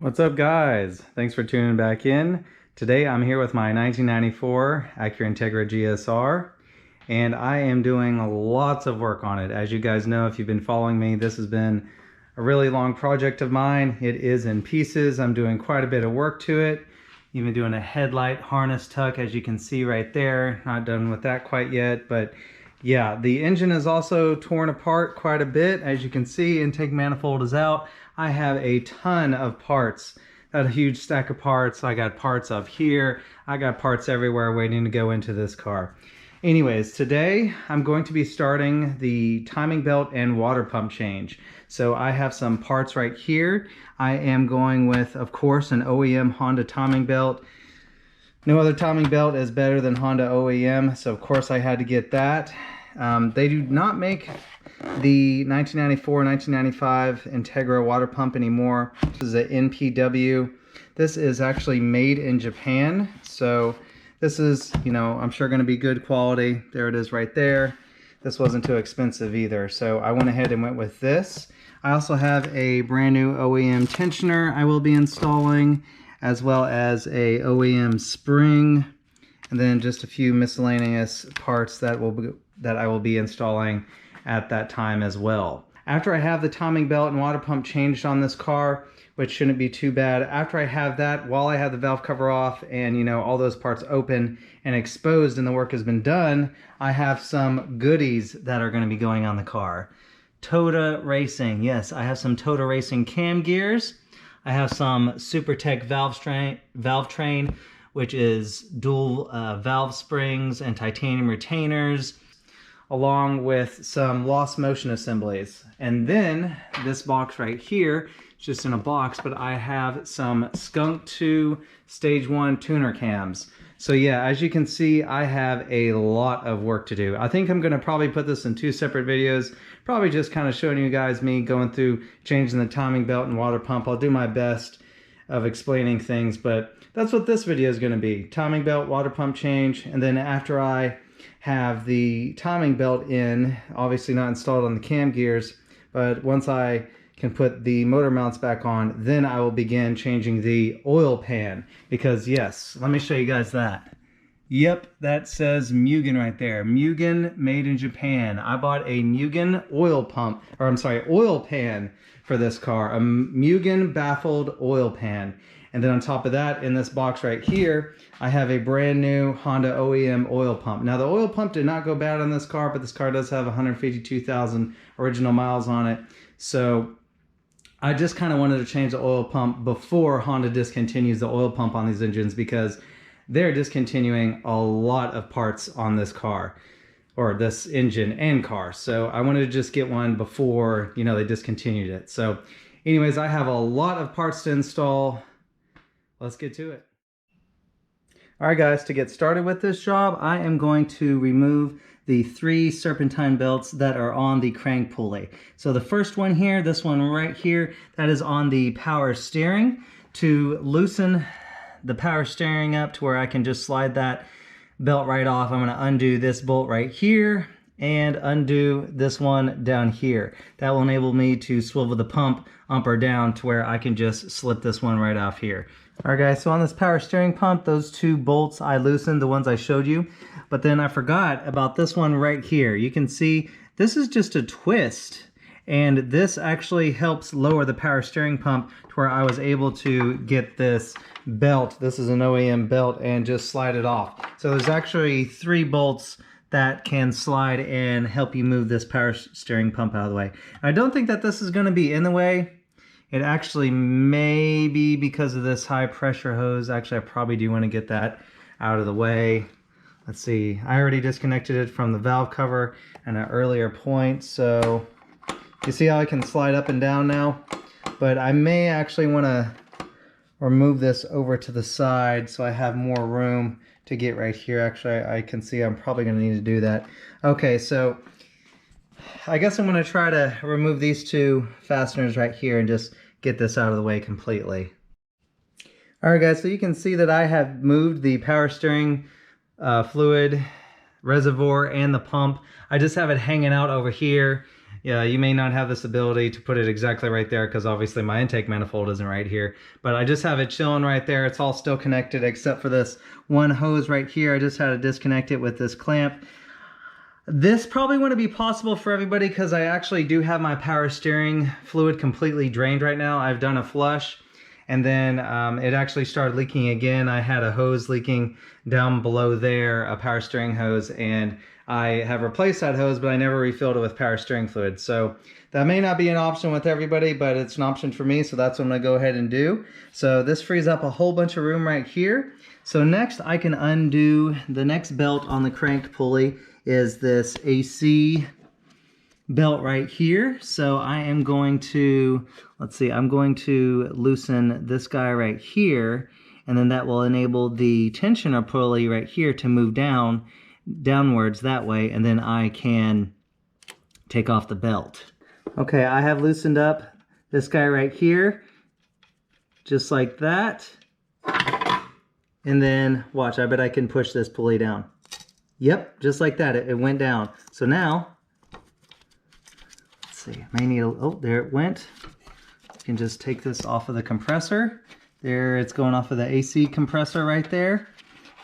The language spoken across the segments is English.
What's up, guys? Thanks for tuning back in. Today I'm here with my 1994 Acura Integra GSR, and I am doing lots of work on it. As you guys know, if you've been following me, this has been a really long project of mine. It is in pieces. I'm doing quite a bit of work to it. Even doing a headlight harness tuck, as you can see right there. Not done with that quite yet, but yeah, the engine is also torn apart quite a bit. As you can see, intake manifold is out. I have a ton of parts, a huge stack of parts. I got parts up here. I got parts everywhere waiting to go into this car. Anyways, today I'm going to be starting the timing belt and water pump change. So I have some parts right here. I am going with, of course, an OEM Honda timing belt. No other timing belt is better than Honda OEM, so of course I had to get that. They do not make the 1994-1995 Integra water pump anymore. This is an NPW. This is actually made in Japan, so this is, you know, I'm sure going to be good quality. There it is right there. This wasn't too expensive either, so I went ahead and went with this. I also have a brand new OEM tensioner I will be installing, as well as a OEM spring, and then just a few miscellaneous parts that I will be installing at that time as well. After I have the timing belt and water pump changed on this car, which shouldn't be too bad, after I have that, while I have the valve cover off and, you know, all those parts open and exposed and the work has been done, I have some goodies that are going to be going on the car. Tota Racing, yes, I have some Tota Racing cam gears. I have some SuperTech valve train, which is dual valve springs and titanium retainers, along with some lost motion assemblies. And then this box right here, it's just in a box, but I have some Skunk 2 Stage 1 tuner cams. So yeah, as you can see, I have a lot of work to do. I think I'm gonna probably put this in 2 separate videos, probably just kind of showing you guys me going through changing the timing belt and water pump. I'll do my best of explaining things, but that's what this video is gonna be. Timing belt, water pump change, and then after I have the timing belt in, obviously not installed on the cam gears, but once I can put the motor mounts back on, then I will begin changing the oil pan. Because yes, let me show you guys that. Yep, that says Mugen right there. Mugen, made in Japan. I bought a Mugen oil pump, or I'm sorry, oil pan for this car. A Mugen baffled oil pan. And then on top of that, in this box right here, I have a brand new Honda OEM oil pump. Now the oil pump did not go bad on this car, but this car does have 152,000 original miles on it. So I just kind of wanted to change the oil pump before Honda discontinues the oil pump on these engines, because they're discontinuing a lot of parts on this car, or this engine and car. So I wanted to just get one before, you know, they discontinued it. So anyways, I have a lot of parts to install. Let's get to it. All right, guys, to get started with this job, I am going to remove the 3 serpentine belts that are on the crank pulley. So the first one here, this one right here, that is on the power steering. To loosen the power steering up to where I can just slide that belt right off, I'm going to undo this bolt right here and undo this one down here. That will enable me to swivel the pump up or down to where I can just slip this one right off here. Alright guys, so on this power steering pump, those 2 bolts I loosened, the ones I showed you, but then I forgot about this one right here. You can see this is just a twist, and this actually helps lower the power steering pump to where I was able to get this belt, this is an OEM belt, and just slide it off. So there's actually 3 bolts that can slide and help you move this power steering pump out of the way. I don't think that this is going to be in the way. It actually may be because of this high pressure hose. Actually, I probably do want to get that out of the way. Let's see, I already disconnected it from the valve cover at an earlier point. So you see how I can slide up and down now? But I may actually want to remove this over to the side so I have more room to get right here. Actually, I can see I'm probably going to need to do that. Okay, so I guess I'm going to try to remove these 2 fasteners right here and just get this out of the way completely. Alright guys, so you can see that I have moved the power steering fluid reservoir and the pump. I just have it hanging out over here Yeah, you may not have this ability to put it exactly right there because obviously my intake manifold isn't right here, but I just have it chilling right there. It's all still connected except for this one hose right here. I just had to disconnect it with this clamp. This probably wouldn't be possible for everybody because I actually do have my power steering fluid completely drained right now. I've done a flush and then it actually started leaking again. I had a hose leaking down below there, a power steering hose, and I have replaced that hose, but I never refilled it with power steering fluid. So that may not be an option with everybody, but it's an option for me, so that's what I'm gonna go ahead and do. So this frees up a whole bunch of room right here. So next I can undo the next belt on the crank pulley is this AC belt right here. So I am going to, let's see, I'm going to loosen this guy right here, and then that will enable the tensioner pulley right here to move downwards that way, and then I can take off the belt. Okay, I have loosened up this guy right here, just like that. And then, watch, I bet I can push this pulley down. Yep, just like that, it went down. So now, let's see, I may need a, oh, there it went. You can just take this off of the compressor. There, it's going off of the AC compressor right there.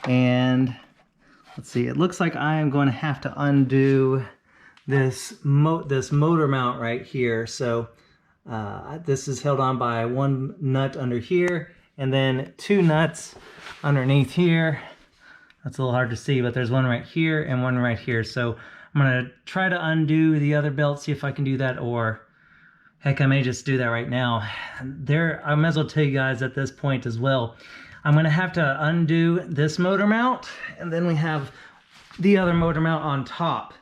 And let's see, it looks like I am going to have to undo this motor mount right here. So this is held on by one nut under here and then two nuts underneath here. That's a little hard to see, but there's one right here and one right here. So I'm gonna try to undo the other belt, see if I can do that, or heck, I may just do that right now. I might as well tell you guys at this point as well, I'm gonna have to undo this motor mount, and then we have the other motor mount on top.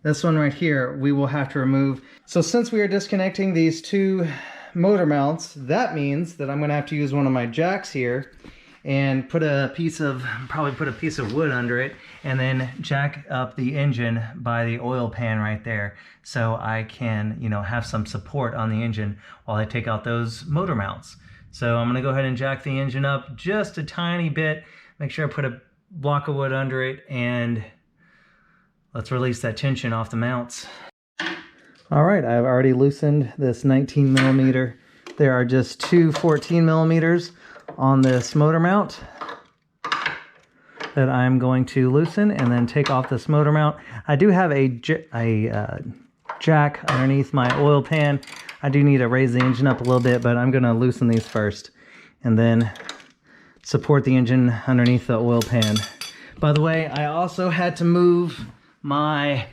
This one right here, we will have to remove. So since we are disconnecting these two motor mounts, that means that I'm gonna have to use one of my jacks here and probably put a piece of wood under it, and then jack up the engine by the oil pan right there, so I can, you know, have some support on the engine while I take out those motor mounts. So I'm gonna go ahead and jack the engine up just a tiny bit, make sure I put a block of wood under it, and let's release that tension off the mounts. All right, I've already loosened this 19 millimeter. There are just two 14 millimeters on this motor mount that I'm going to loosen and then take off this motor mount. I do have a jack underneath my oil pan. I do need to raise the engine up a little bit, but I'm going to loosen these first and then support the engine underneath the oil pan. By the way, I also had to move my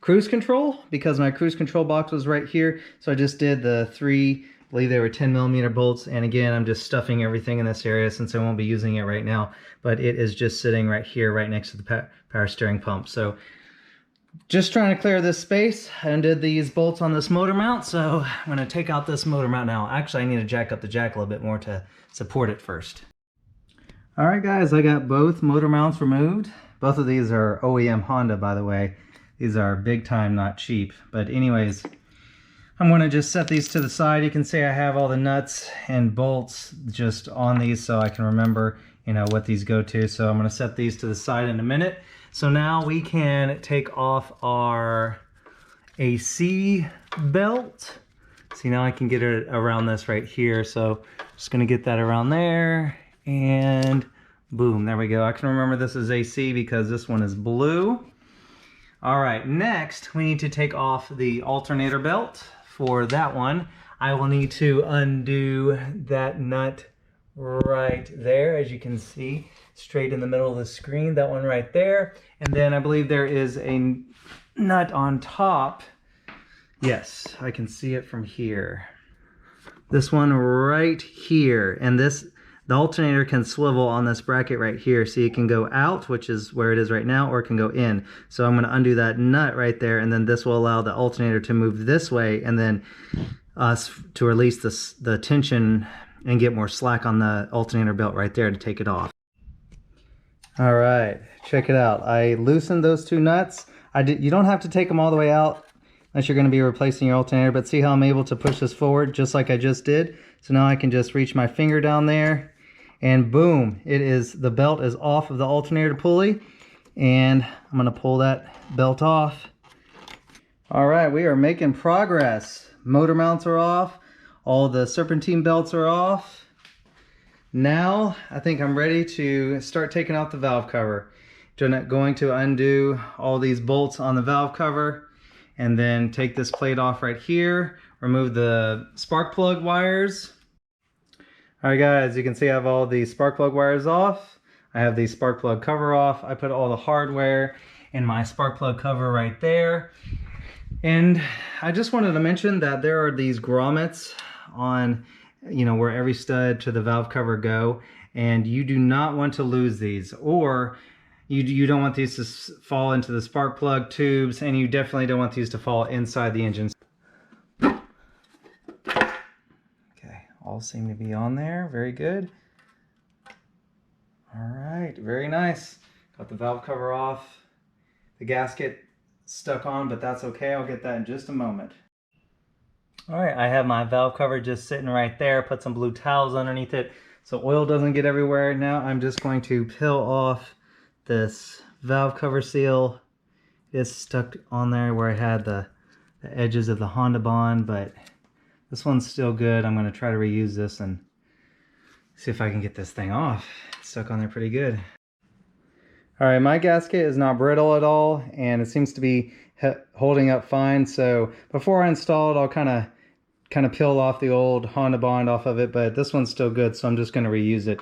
cruise control because my cruise control box was right here. So I just did the three, I believe they were 10 millimeter bolts. And again, I'm just stuffing everything in this area since I won't be using it right now, but it is just sitting right here, right next to the power steering pump. So just trying to clear this space. I undid these bolts on this motor mount. So I'm gonna take out this motor mount now. Actually, I need to jack up the jack a little bit more to support it first. All right, guys, I got both motor mounts removed. Both of these are OEM Honda, by the way. These are big time, not cheap. But anyways, I'm going to just set these to the side. You can see I have all the nuts and bolts just on these so I can remember, you know, what these go to. So I'm going to set these to the side in a minute. So now we can take off our AC belt. See, now I can get it around this right here. So just going to get that around there, and boom, there we go. I can remember this is AC because this one is blue. All right, next we need to take off the alternator belt. For that one, I will need to undo that nut right there, as you can see, straight in the middle of the screen, that one right there. And then I believe there is a nut on top. Yes, I can see it from here. This one right here, and the alternator can swivel on this bracket right here, so you can go out, which is where it is right now, or it can go in. So I'm going to undo that nut right there, and then this will allow the alternator to move this way, and then us to release the tension and get more slack on the alternator belt right there to take it off. All right, check it out. I loosened those two nuts. You don't have to take them all the way out unless you're going to be replacing your alternator, but see how I'm able to push this forward just like I just did? So now I can just reach my finger down there, and boom, the belt is off of the alternator pulley, and I'm going to pull that belt off. All right, we are making progress. Motor mounts are off. All the serpentine belts are off. Now, I think I'm ready to start taking out the valve cover. Going to undo all these bolts on the valve cover and then take this plate off right here, remove the spark plug wires. All right guys, you can see I have all the spark plug wires off. I have the spark plug cover off. I put all the hardware in my spark plug cover right there. And I just wanted to mention that there are these grommets on, where every stud to the valve cover go, and you do not want to lose these, or you don't want these to fall into the spark plug tubes, and you definitely don't want these to fall inside the engine. Okay, all seem to be on there. Very good. All right, very nice. Got the valve cover off. The gasket stuck on, but that's okay. I'll get that in just a moment. All right, I have my valve cover just sitting right there. Put some blue towels underneath it so oil doesn't get everywhere. Now I'm just going to peel off this valve cover seal. It's stuck on there where I had the edges of the Honda Bond, but this one's still good. I'm going to try to reuse this and see if I can get this thing off. It's stuck on there pretty good. All right, my gasket is not brittle at all, and it seems to be holding up fine. So before I install it, I'll kind of peel off the old Honda Bond off of it, but this one's still good, so I'm just going to reuse it.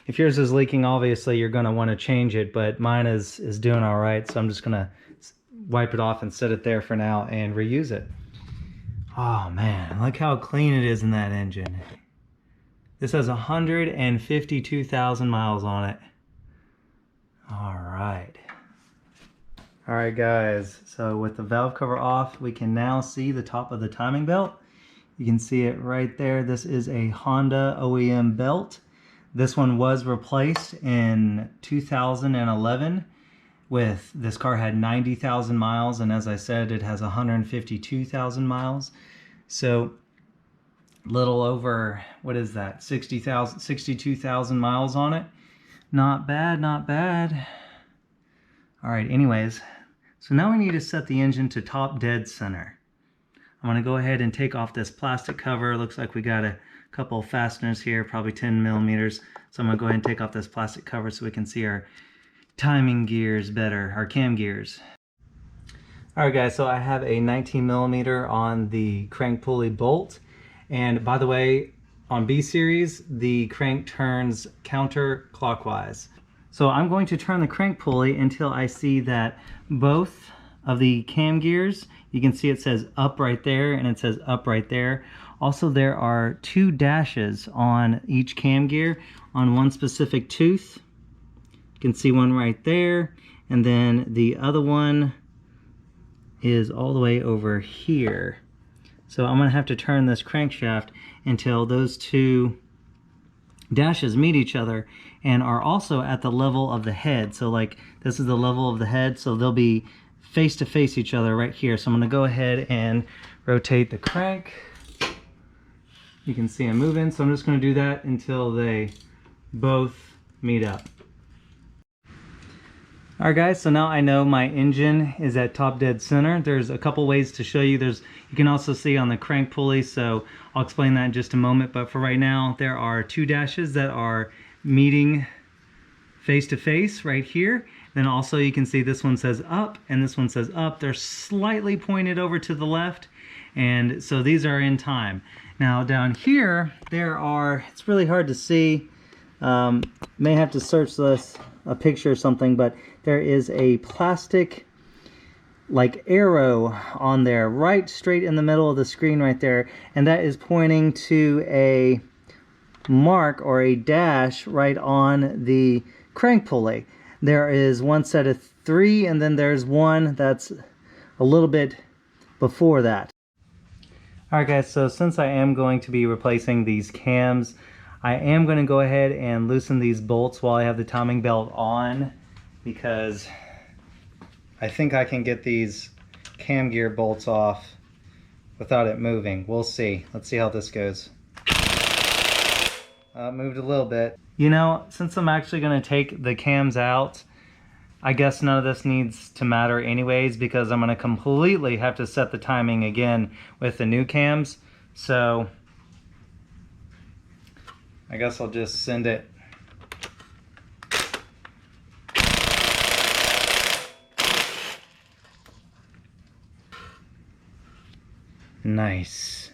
If yours is leaking, obviously you're going to want to change it, but mine is doing all right, so I'm just going to wipe it off and set it there for now and reuse it. Oh man, look how clean it is in that engine. This has 152,000 miles on it. All right. All right guys, so with the valve cover off, we can now see the top of the timing belt. You can see it right there. This is a Honda OEM belt. This one was replaced in 2011 with, this car had 90,000 miles, and as I said, it has 152,000 miles. So little over, what is that, 62,000 miles on it. Not bad, not bad. All right, anyways, so now we need to set the engine to top dead center. I'm gonna go ahead and take off this plastic cover. Looks like we got a couple of fasteners here, probably 10 millimeters. So I'm gonna go ahead and take off this plastic cover so we can see our timing gears better, our cam gears. All right guys, so I have a 19 millimeter on the crank pulley bolt. And by the way, on B series, the crank turns counterclockwise. So I'm going to turn the crank pulley until I see that both of the cam gears, you can see it says up right there and it says up right there. Also, there are two dashes on each cam gear on one specific tooth. You can see one right there, and then the other one is all the way over here. So I'm going to have to turn this crankshaft until those two dashes meet each other and are also at the level of the head. So like this is the level of the head, so they'll be face to face each other right here. So I'm going to go ahead and rotate the crank. You can see I'm moving, so I'm just going to do that until they both meet up. All right guys, so now I know my engine is at top dead center. There's a couple ways to show you. You can also see on the crank pulley, so I'll explain that in just a moment. But for right now, there are two dashes that are meeting face to face right here. Then also you can see this one says up and this one says up. They're slightly pointed over to the left, and so these are in time. Now down here, there are, it's really hard to see. May have to search this, a picture or something, but there is a plastic like arrow on there right straight in the middle of the screen right there, and that is pointing to a mark or a dash right on the crank pulley. There is one set of three, and then there's one that's a little bit before that. Alright guys, so since I am going to be replacing these cams, I am going to go ahead and loosen these bolts while I have the timing belt on, because I think I can get these cam gear bolts off without it moving. We'll see. Let's see how this goes. Moved a little bit. You know, since I'm actually going to take the cams out, I guess none of this needs to matter anyways, because I'm going to completely have to set the timing again with the new cams. So I guess I'll just send it. Nice.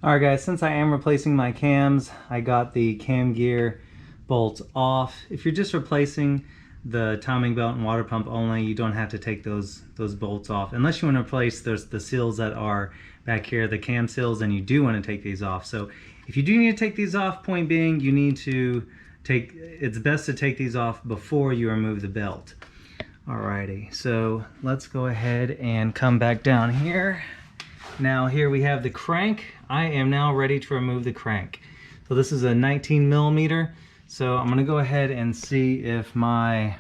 Alright guys, since I am replacing my cams, I got the cam gear bolts off. If you're just replacing the timing belt and water pump only, you don't have to take those bolts off. Unless you want to replace the seals that are back here, the cam seals, and you do want to take these off. So if you do need to take these off, point being, you need to it's best to take these off before you remove the belt. Alrighty, so let's go ahead and come back down here. Now here we have the crank. I am now ready to remove the crank. So this is a 19 millimeter. So I'm gonna go ahead and see if my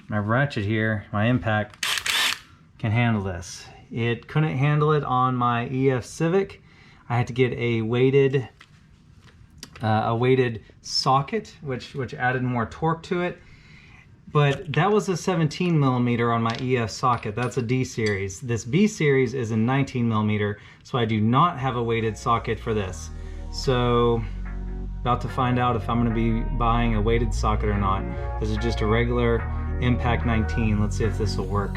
ratchet here, my impact, can handle this. It couldn't handle it on my EF Civic. I had to get a weighted socket, which added more torque to it. But that was a 17 millimeter on my EF socket. That's a D series. This B series is a 19 millimeter, so I do not have a weighted socket for this. So, about to find out if I'm gonna be buying a weighted socket or not. This is just a regular Impact 19. Let's see if this will work.